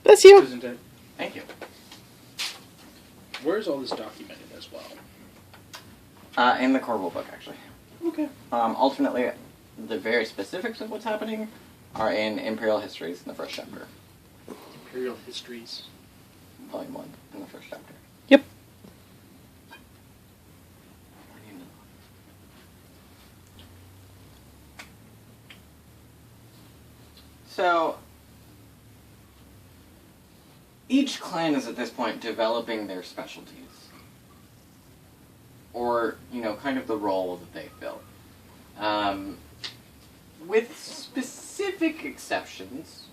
Bless you. Isn't it? Thank you. Where's all this documented as well? In the Corval book, actually. Okay. Alternately, the very specifics of what's happening are in Imperial Histories in the first chapter. Imperial Histories. Volume 1 in the first chapter. Yep. So, each clan is at this point developing their specialties. Or, kind of the role that they've built. With specific exceptions,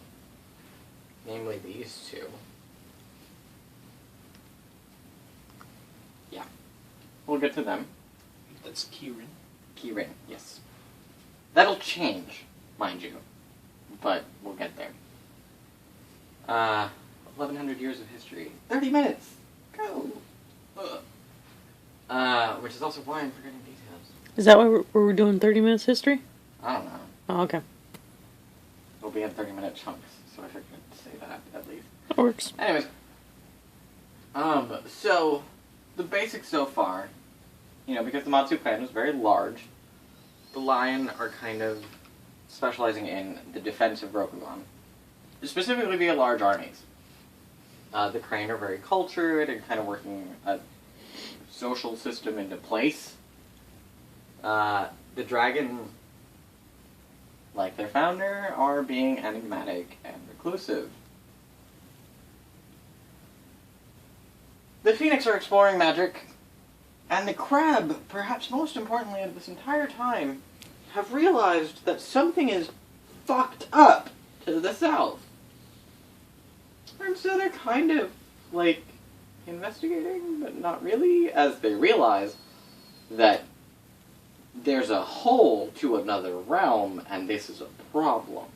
namely these two. Yeah. We'll get to them. That's Kieran. Kieran, yes. That'll change, mind you. But we'll get there. 1,100 years of history. 30 minutes! Go! Which is also why I'm forgetting details. Is that why we're doing 30 minutes history? I don't know. Oh, okay. We'll be in 30-minute chunks, so I figured to say that, at least. That works. Anyways. So, the basics so far, because the Matsu clan was very large, the Lion are kind of specializing in the defense of Rokugan. Specifically via large armies. The Crane are very cultured and kind of working a social system into place. The Dragon, like their founder, are being enigmatic and reclusive. The Phoenix are exploring magic, and the Crab, perhaps most importantly of this entire time, have realized that something is fucked up to the south. And so they're kind of, investigating, but not really, as they realize that there's a hole to another realm, and this is a problem.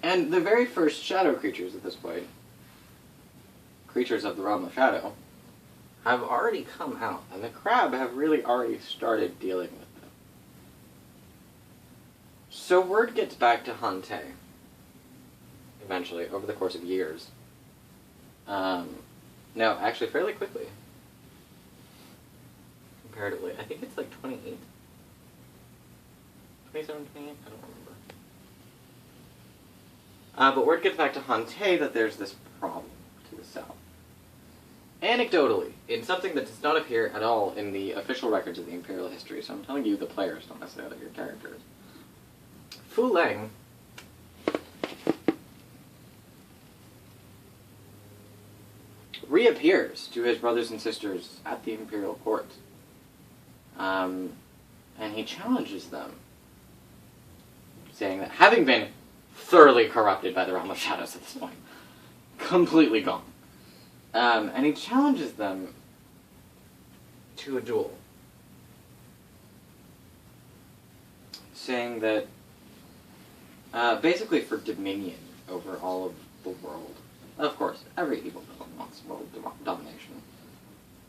And the very first shadow creatures at this point, creatures of the realm of shadow, have already come out, and the Crab have really already started dealing with them. So word gets back to Hante, eventually, over the course of years. No, actually fairly quickly. Comparatively. I think it's 28. 27, 28? I don't remember. But word gets back to Hante that there's this problem to the south. Anecdotally, in something that does not appear at all in the official records of the Imperial history, so I'm telling you the players, not necessarily your characters. Fu Leng reappears to his brothers and sisters at the Imperial Court. And he challenges them, saying that having been thoroughly corrupted by the Realm of Shadows at this point, completely gone, and he challenges them to a duel, saying that basically for dominion over all of the world. Of course, every evil villain wants world domination.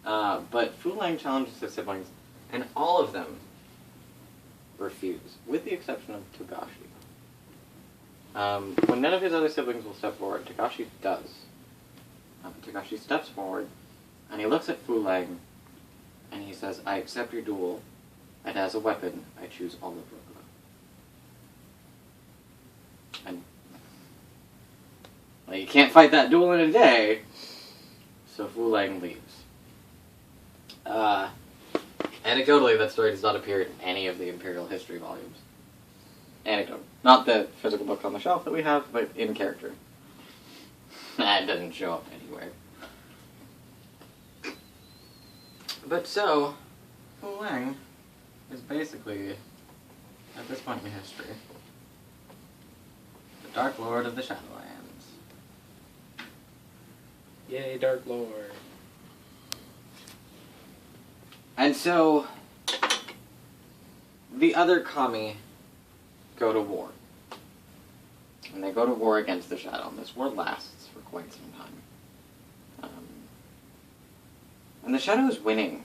But Fu Leng challenges his siblings, and all of them refuse, with the exception of Togashi. When none of his other siblings will step forward, Togashi does. Togashi steps forward, and he looks at Fu Leng, and he says, "I accept your duel, and as a weapon, I choose all of Rokugan." And you can't fight that duel in a day, so Fu Leng leaves. Anecdotally, that story does not appear in any of the Imperial history volumes. Anecdote. Not the physical book on the shelf that we have, but in character. It doesn't show up anywhere. But so, Fu Leng is basically, at this point in history, the Dark Lord of the Shadowlands. Yay, Dark Lord. And so, the other kami go to war. And they go to war against the Shadow, and this war lasts for quite some time. And the Shadow is winning.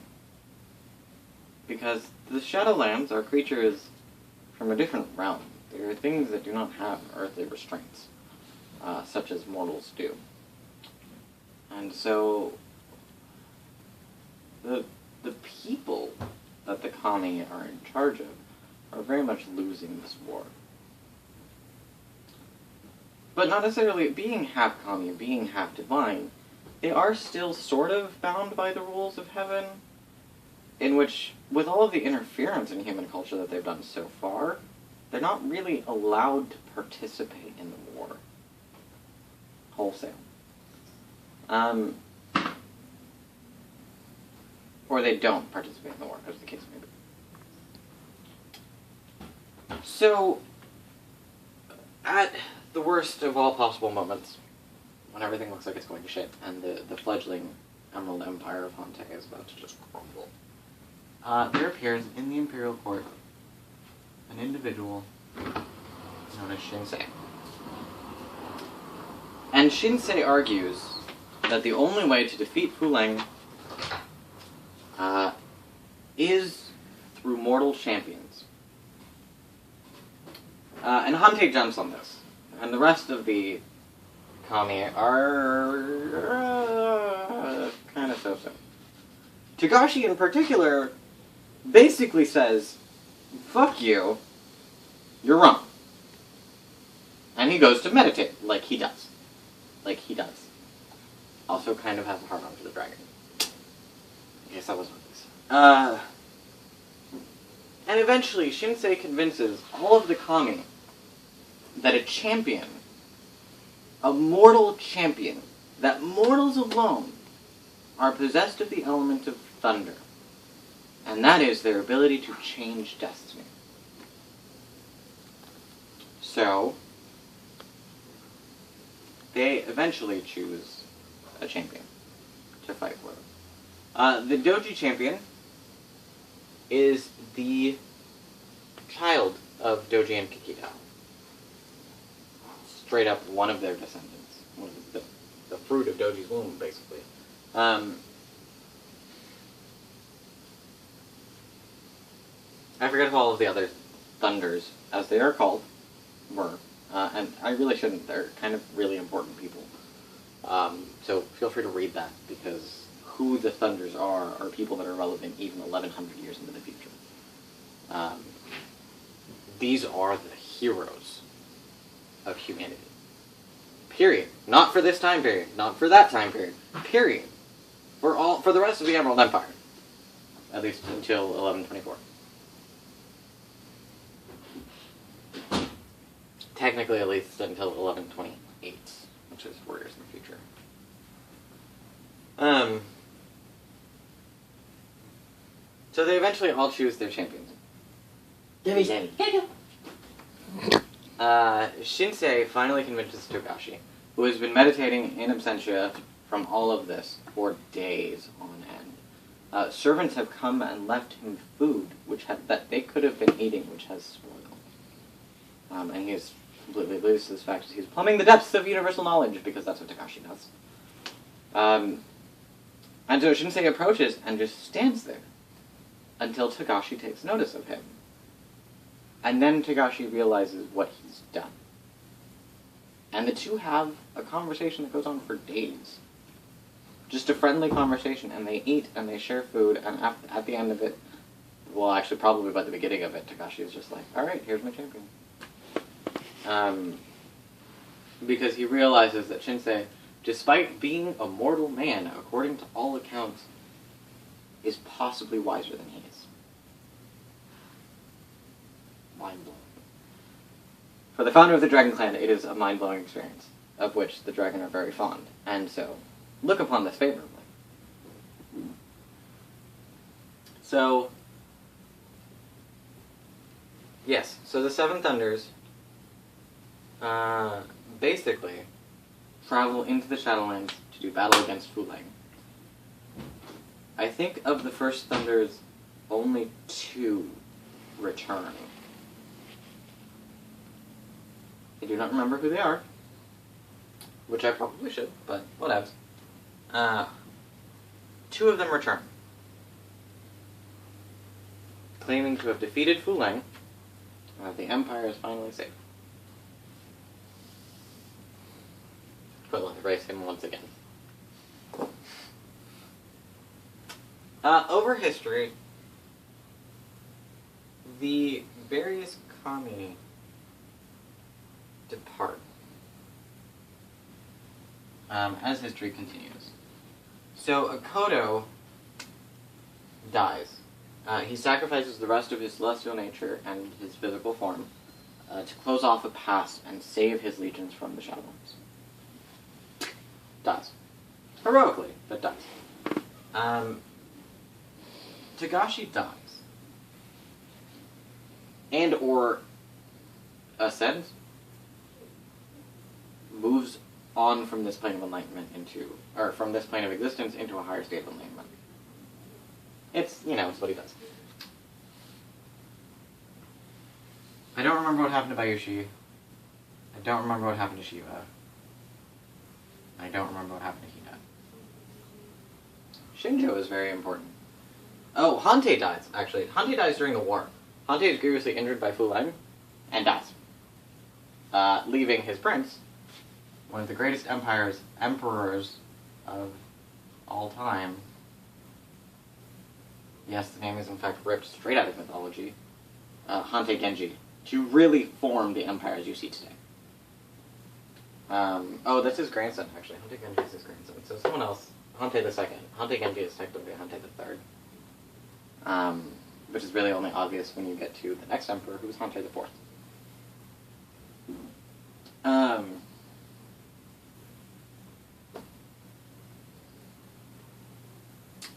Because the Shadowlands are creatures from a different realm. They are things that do not have earthly restraints, such as mortals do. And so, the people that the kami are in charge of are very much losing this war. But not necessarily being half kami, being half divine, they are still sort of bound by the rules of heaven, in which, with all of the interference in human culture that they've done so far, they're not really allowed to participate in the war. Wholesale. Or they don't participate in the war, as the case may be. So, at the worst of all possible moments, when everything looks like it's going to shit, and the fledgling Emerald Empire of Hante is about to just crumble, there appears in the Imperial Court an individual known as Shinsei. And Shinsei argues that the only way to defeat Fuleng is through mortal champions. And Hante jumps on this. And the rest of the kami are kind of so-so. Togashi in particular basically says, fuck you, you're wrong. And he goes to meditate, like he does. Like he does. Also kind of has a heart on for the dragon. I guess that was obvious. And eventually Shinsei convinces all of the kami that a champion, a mortal champion, that mortals alone are possessed of the element of thunder. And that is their ability to change destiny. So, they eventually choose a champion to fight for them. The Doji champion is the child of Doji and Kikita. Straight up one of their descendants. One of the fruit of Doji's womb, basically. I forget if all of the other thunders, as they are called, were. And I really shouldn't. They're kind of really important people. So feel free to read that, because who the thunders are people that are relevant even 1,100 years into the future. These are the heroes of humanity. Period. Not for this time period. Not for that time period. Period. For the rest of the Emerald Empire. At least until 1124. Technically, at least until 1128, which is 4 years in the future. So they eventually all choose their champions. Shinsei finally convinces Togashi, who has been meditating in absentia from all of this for days on end. Servants have come and left him food that they could have been eating, which has spoiled. And he is completely oblivious to this fact that he's plumbing the depths of universal knowledge, because that's what Togashi does. And so Shinsei approaches and just stands there until Togashi takes notice of him. And then Togashi realizes what he's done. And the two have a conversation that goes on for days. Just a friendly conversation, and they eat and they share food, and at the end of it, well, actually probably by the beginning of it, Togashi is just like, alright, here's my champion. Because he realizes that Shinsei, despite being a mortal man, according to all accounts, is possibly wiser than he is. Mind-blowing. For the founder of the Dragon Clan, it is a mind-blowing experience, of which the Dragon are very fond, and so look upon this favorably. So, yes, so the Seven Thunders basically travel into the Shadowlands to do battle against Fuleng. I think of the first Thunders, only 2 return. I do not remember who they are, which I probably should, but whatevs. 2 of them return, claiming to have defeated Fuleng, The Empire is finally safe. But let's erase him once again. Over history, the various kami depart as history continues. So Akodo dies. He sacrifices the rest of his celestial nature and his physical form to close off a past and save his legions from the Shadowlands. Dies. Heroically, but dies. Togashi dies. And or ascends, moves on from this plane of enlightenment into, or from this plane of existence into a higher state of enlightenment. It's, it's what he does. I don't remember what happened to Bayushi. I don't remember what happened to Shiva. I don't remember what happened to Hina. Shinjo is very important. Oh, Hante dies, actually. Hante dies during the war. Hante is grievously injured by Fu Leng and dies. Leaving his prince, one of the greatest emperors of all time. Yes, the name is in fact ripped straight out of mythology. Hante Genji, to really form the empire as you see today. Oh, that's his grandson, actually. Hante Genji is his grandson. So someone else, Hante the Second. Hante Genji is technically Hante the Third. Which is really only obvious when you get to the next emperor, who was Hante the Fourth.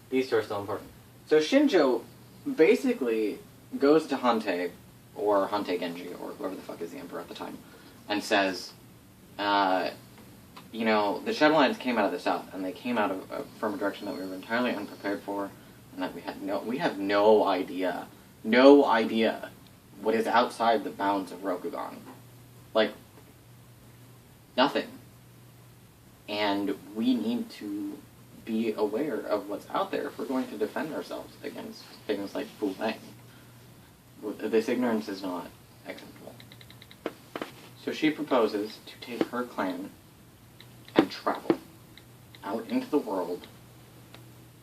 These two are still important. So Shinjo basically goes to Hante, or Hante Genji, or whoever the fuck is the emperor at the time, and says, the Shadowlands came out of the south, and they came out from a direction that we were entirely unprepared for, and that we have no idea what is outside the bounds of Rokugan. Like, nothing. And we need to be aware of what's out there if we're going to defend ourselves against things like Fu Leng. This ignorance is not acceptable. So she proposes to take her clan and travel out into the world,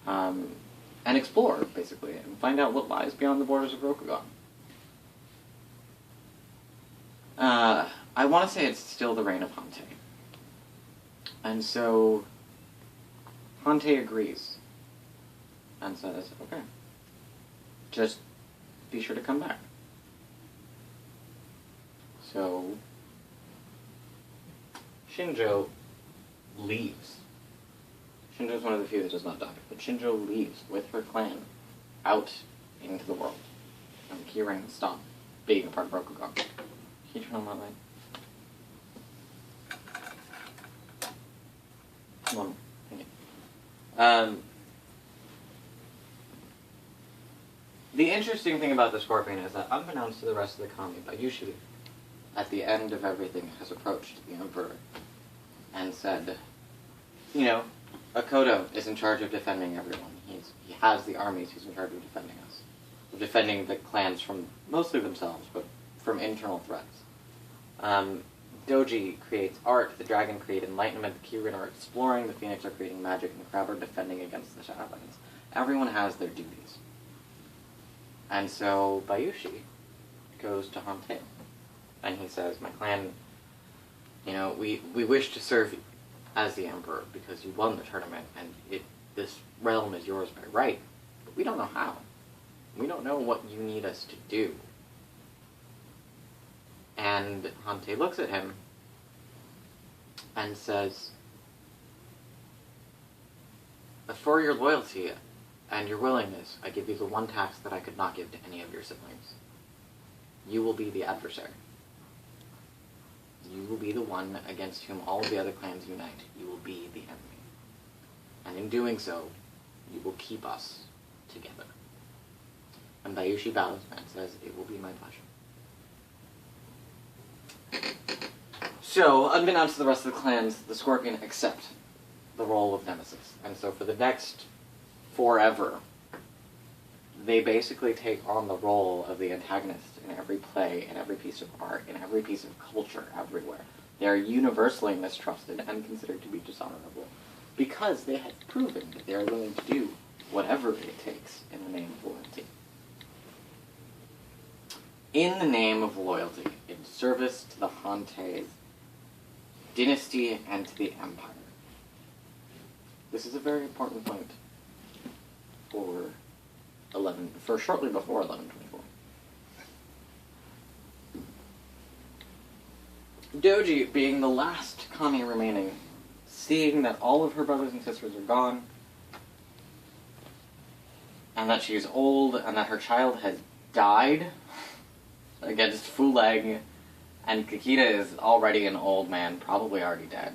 and explore, basically, and find out what lies beyond the borders of Rokugan. I want to say it's still the reign of Hante. And so Hante agrees and says, okay, just be sure to come back. So Shinjo leaves. Shinjo's one of the few that does not die, but Shinjo leaves with her clan out into the world. And Keyring stopped being a part of Rokugan. Can you turn on that light? Come on, thank you. The interesting thing about the Scorpion is that, unbeknownst to the rest of the kami, Bayushi, at the end of everything, has approached the Emperor and said, Akodo is in charge of defending everyone. He has the armies, he's in charge of defending us. Defending the clans from mostly themselves, but from internal threats. Doji creates art, the Dragon create enlightenment, the Kirin are exploring, the Phoenix are creating magic, and the Crab are defending against the Shadowlands. Everyone has their duties. And so Bayushi goes to Hante, and he says, my clan, we wish to serve you as the Emperor because you won the tournament, and this realm is yours by right, but we don't know how. We don't know what you need us to do. And Hante looks at him and says, for your loyalty and your willingness, I give you the one task that I could not give to any of your siblings. You will be the adversary. You will be the one against whom all of the other clans unite. You will be the enemy. And in doing so, you will keep us together. And Bayushi bows and says, it will be my pleasure. So, unbeknownst to the rest of the clans, the Scorpion accept the role of Nemesis. And so for the next forever, they basically take on the role of the antagonist in every play, in every piece of art, in every piece of culture, everywhere. They are universally mistrusted and considered to be dishonorable because they have proven that they are willing to do whatever it takes in the name of loyalty. In the name of loyalty, in service to the Hante's dynasty and to the empire. This is a very important point for shortly before 1124. Doji, being the last kami remaining, seeing that all of her brothers and sisters are gone, and that she is old, and that her child has died against Fuleg, and Kikita is already an old man, probably already dead,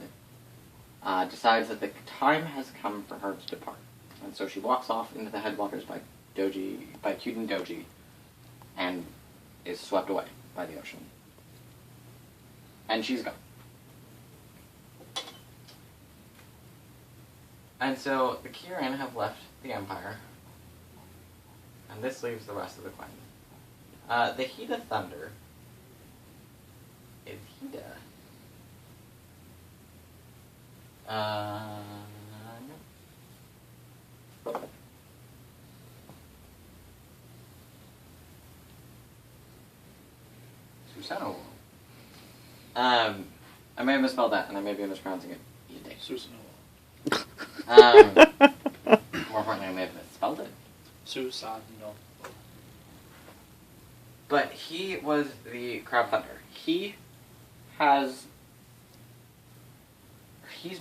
decides that the time has come for her to depart. And so she walks off into the headwaters by Kyuden Doji, and is swept away by the ocean. And she's gone. And so the Kirin have left the Empire, and this leaves the rest of the clan. The Hida Thunder is Hida. No. Susanoo. I may have misspelled that, and I may be mispronouncing it. Susanoo. More importantly, I may have misspelled it. Susanoo. But he was the crab hunter. He's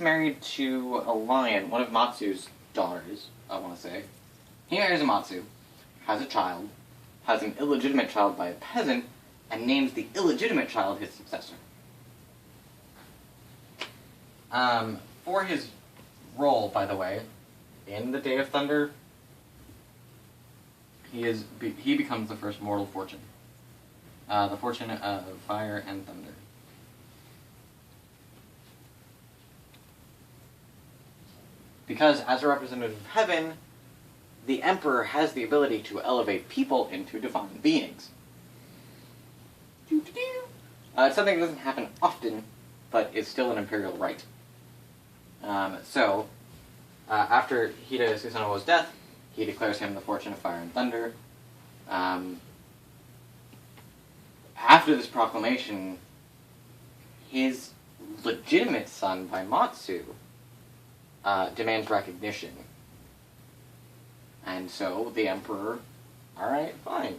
married to a lion, one of Matsu's daughters, I want to say. He marries a Matsu, has a child, has an illegitimate child by a peasant, and names the illegitimate child his successor. For his role, by the way, in the Day of Thunder, he becomes the first mortal fortune. The fortune of fire and thunder. Because as a representative of heaven, the Emperor has the ability to elevate people into divine beings. It's something that doesn't happen often, but is still an imperial right. After Hida Susanoo's death, he declares him the fortune of fire and thunder. After this proclamation, his legitimate son by Matsu demands recognition. And so the Emperor, alright, fine.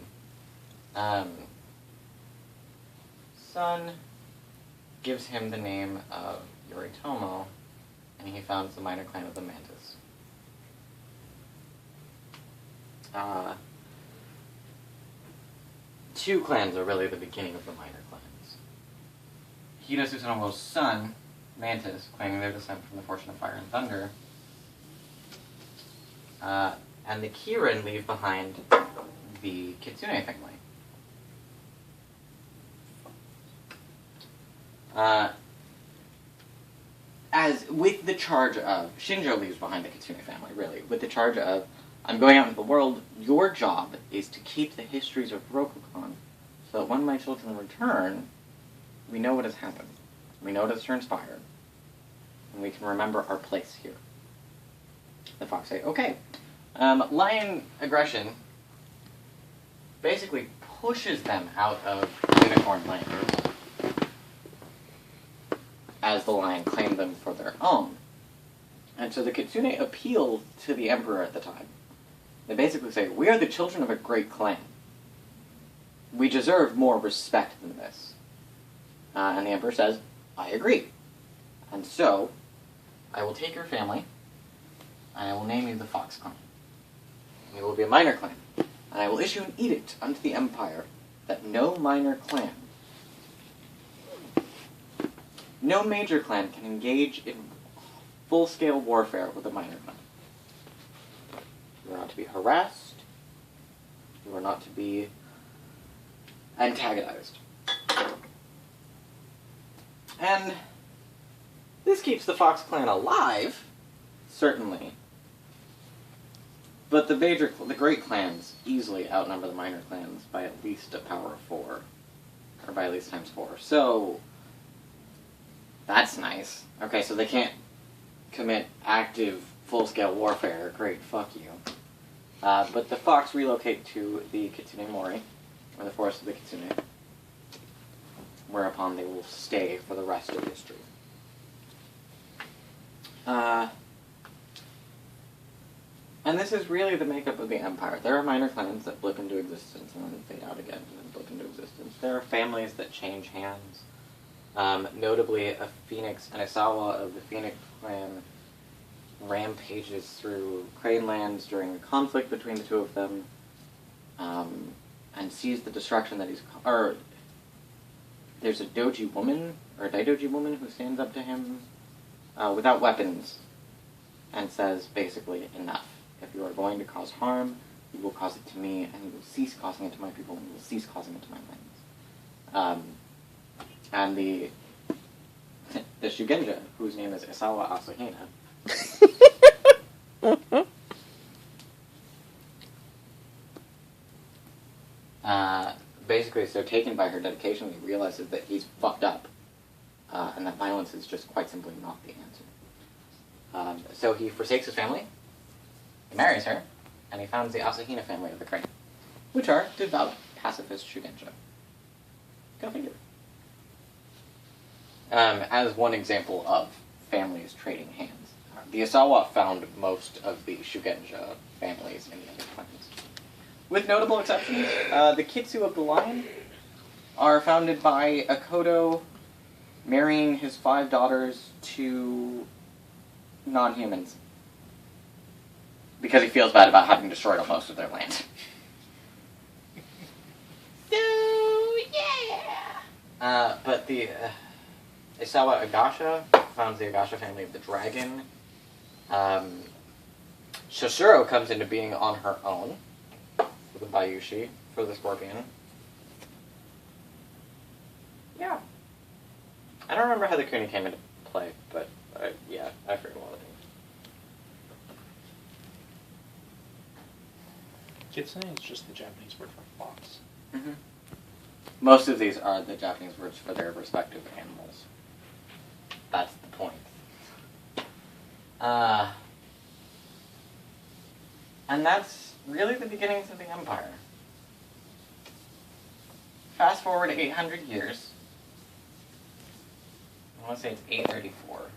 Son gives him the name of Yoritomo, and he founds the minor clan of the Mantis. Two clans are really the beginning of the minor clans. Hida Susanoo's son, Mantis, claiming their descent from the fortune of fire and thunder, and the Kirin leave behind the Kitsune family. As with the charge of, Shinjo leaves behind the Kitsune family, really, with the charge of, I'm going out into the world, your job is to keep the histories of Rokugan, so that when my children return, we know what has happened. We know what has transpired. And we can remember our place here. The fox say, okay. Lion aggression basically pushes them out of Unicorn Landers, as the lion claimed them for their own. And so the Kitsune appeal to the Emperor at the time. They basically say, we are the children of a great clan. We deserve more respect than this. And the Emperor says, I agree. And so, I will take your family, and I will name you the Fox Clan. You will be a minor clan, and I will issue an edict unto the Empire that no minor clan, no major clan can engage in full-scale warfare with a minor clan. You are not to be harassed. You are not to be antagonized. And this keeps the Fox clan alive, certainly. But the great clans easily outnumber the minor clans by at least a power of 4. Or by at least times 4. So, that's nice. Okay, so they can't commit active, full-scale warfare. Great, fuck you. But the Fox relocate to the Kitsune Mori, or the Forest of the Kitsune, whereupon they will stay for the rest of history. And this is really the makeup of the Empire. There are minor clans that blip into existence and then fade out again and then blip into existence. There are families that change hands. Notably, a Phoenix, an Isawa of the Phoenix clan rampages through Crane Lands during a conflict between the two of them, and sees the destruction that he's... Or, there's a doji woman, or a daidoji woman, who stands up to him without weapons and says, basically, enough. If you are going to cause harm, you will cause it to me, and you will cease causing it to my people, and you will cease causing it to my lands. And the Shugenja, whose name is Isawa Asahina, basically is so taken by her dedication, he realizes that he's fucked up, and that violence is just quite simply not the answer. So he forsakes his family, he marries her, and he founds the Asahina family of the Crane, which are devout pacifist Shugenja. Go figure. As one example of families trading hands. The Isawa found most of the Shugenja families in the other clans. With notable exceptions, the Kitsu of the line are founded by Akodo marrying his 5 daughters to non-humans. Because he feels bad about having destroyed most of their land. So, yeah! But the Isawa Agasha founds the Agasha family of the dragon. Shoshuro comes into being on her own for the Bayushi, for the scorpion. Yeah. I don't remember how the Kuni came into play, but yeah, I forget a lot of things. Kitsune is just the Japanese word for fox. Mm-hmm. Most of these are the Japanese words for their respective animals. That's the point. And that's really the beginnings of the Empire. Fast forward 800 years. I want to say it's 834.